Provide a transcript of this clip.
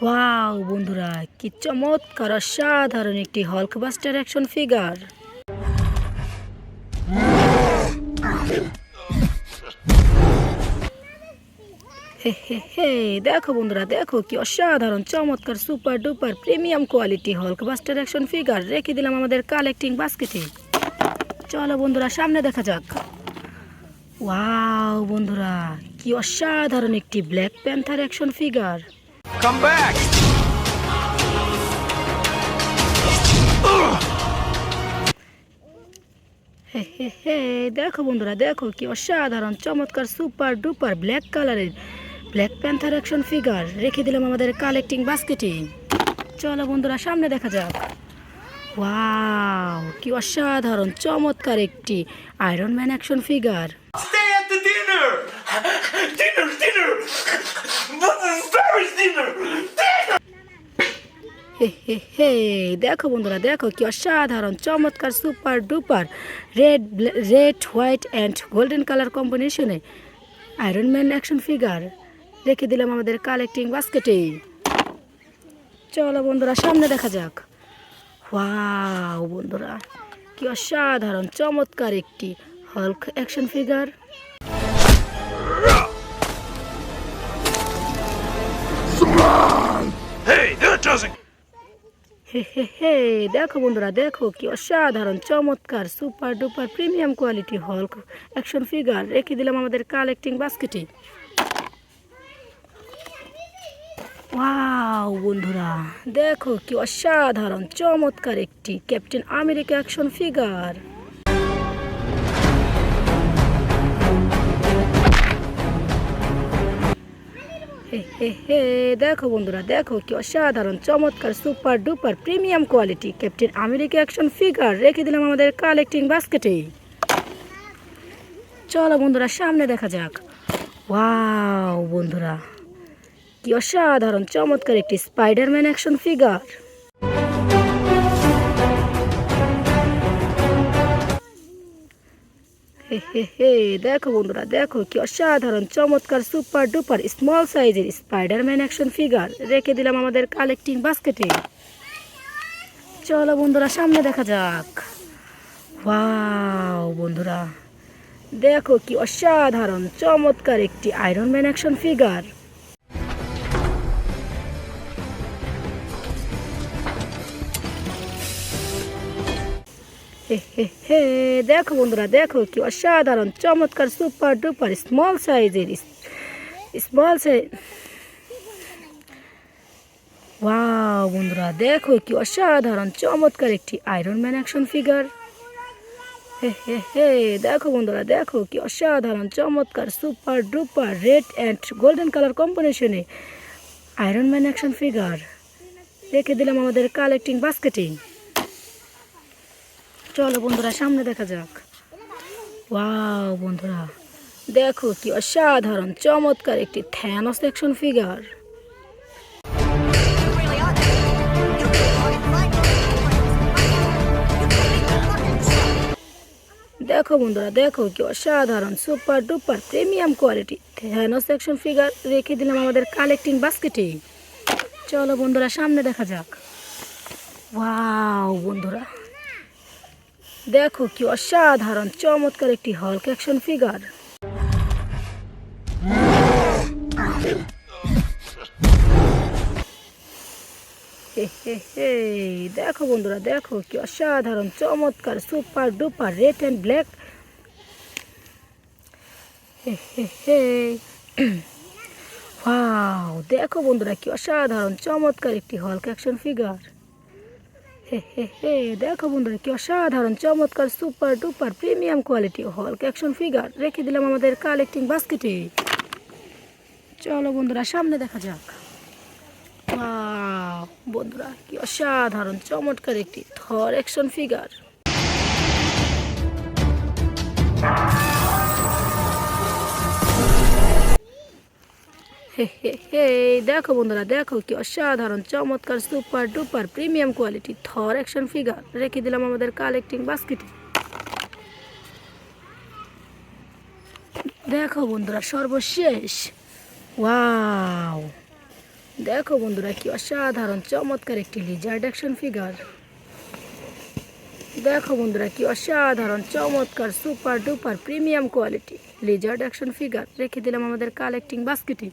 Wow বন্ধুরা, কি চমৎকার অসাধারণ একটি হাল্কবাস্টার action figure. Hey hey hey, দেখো বন্ধুরা, দেখো কি অসাধারণ চমৎকার super duper premium quality Hulkbuster action figure রেখে দিলাম আমাদের কালেক্টিং বাস্কেটে। চলো বন্ধুরা, সামনে দেখা যাক। ওয়াও বন্ধুরা, কি অসাধারণ একটি black panther action figure. Come back! হে হে হে, দেখো বন্ধুরা, দেখো কি অসাধারণ চমৎকার সুপার ডুপার ব্ল্যাক কালারের ব্ল্যাক প্যান্থার অ্যাকশন ফিগার রেখে দিলাম আমাদের কালেক্টিং বাস্কেটে। চলো বন্ধুরা, সামনে দেখা যাক। ওয়াও, কি অসাধারণ চমৎকার একটি iron man action figure. Stay at the dinner! Dinner! Paris dinner! Hey hey hey, দেখো বন্ধুরা, দেখো কি অসাধারণ চমৎকার super duper red white and golden colour কম্বিনেশনে আয়রন ম্যান অ্যাকশন ফিগার রেখে দিলাম আমাদের কালেক্টিং বাস্কেটে। চলো বন্ধুরা, সামনে দেখা যাক। ওয়াও বন্ধুরা, কি অসাধারণ চমৎকার একটি Hulk action figure. Hey, that doesn't... hey hey hey, দেখো বন্ধুরা, দেখো কি অসাধারণ চমৎকার super duper premium quality Hulk action figure রেখে দিলাম আমাদের কালেক্টিং বাস্কেটে। ওয়াও বন্ধুরা, দেখো কি অসাধারণ চমৎকার একটি captain America action figure. Hey hey hey, দেখো বন্ধুরা, দেখো কি অসাধারণ চমৎকার super duper premium quality captain America action figure রেখে দিলাম আমাদের কালেক্টিং বাস্কেটে। চলো বন্ধুরা, সামনে দেখা যাক। ওয়াও বন্ধুরা, কি অসাধারণ চমৎকার একটি Spiderman action figure. Hey hey hey, দেখো বন্ধুরা, দেখো কি অসাধারণ চমৎকার সুপার ডুপার স্মল সাইজের স্পাইডারম্যান অ্যাকশন ফিগার রেখে দিলাম আমাদের কালেক্টিং বাস্কেটে। চলো বন্ধুরা, সামনে দেখা যাক। ওয়াও বন্ধুরা, দেখো কি অসাধারণ চমৎকার একটি iron man action figure. Hey hey hey, দেখো বন্ধুরা, দেখো কি অসাধারণ চমৎকার super duper small size. Wow বন্ধুরা, দেখো কি অসাধারণ চমৎকার একটি iron man action figure. Hey hey hey, দেখো বন্ধুরা, দেখো কি অসাধারণ চমৎকার super duper red and golden colour কম্বিনেশনে আয়রন ম্যান অ্যাকশন ফিগার রেখে দিলাম আমাদের কালেক্টিং বাস্কেটে। চলো বন্ধুরা, সামনে দেখা যাক। ওয়াও বন্ধুরা, দেখো কি অসাধারণ চমৎকার একটি থ্যানোস অ্যাকশন ফিগার। দেখো বন্ধুরা, দেখো কি অসাধারণ super duper premium quality Thanos action figure রেখে দিলাম আমাদের কালেক্টিং বাস্কেটে। চলো বন্ধুরা, সামনে দেখা যাক। ওয়াও বন্ধুরা, দেখো কি অসাধারণ চমৎকার একটি Hulk action figure. Hey hey hey, দেখো বন্ধুরা, দেখো কি অসাধারণ চমৎকার super duper red and black. Hey hey hey, wow, দেখো বন্ধুরা, কি অসাধারণ চমৎকার একটি Hulk action figure. Hey hey hey, দেখো বন্ধুরা, কি অসাধারণ চমৎকার super duper premium quality Hulk action figure রেখে দিলাম আমাদের কালেক্টিং বাস্কেটে। চলো বন্ধুরা, সামনে দেখা যাক। ওয়াও বন্ধুরা, কি অসাধারণ চমৎকার একটি থর action figure. Hey hey hey, দেখো বন্ধুরা, দেখো কি অসাধারণ চমৎকার সুপার ডুপার প্রিমিয়াম কোয়ালিটি থর অ্যাকশন ফিগার রেখে দিলাম আমাদের কালেক্টিং বাস্কেটে। দেখো বন্ধুরা, সর্বশেষ। ওয়াও দেখো বন্ধুরা কি অসাধারণ চমৎকার একটি লিজার্ড অ্যাকশন ফিগার। দেখো বন্ধুরা কি অসাধারণ চমৎকার super duper premium quality Lizaad action figure রেখে দিলাম আমাদের কালেক্টিং বাস্কেটে।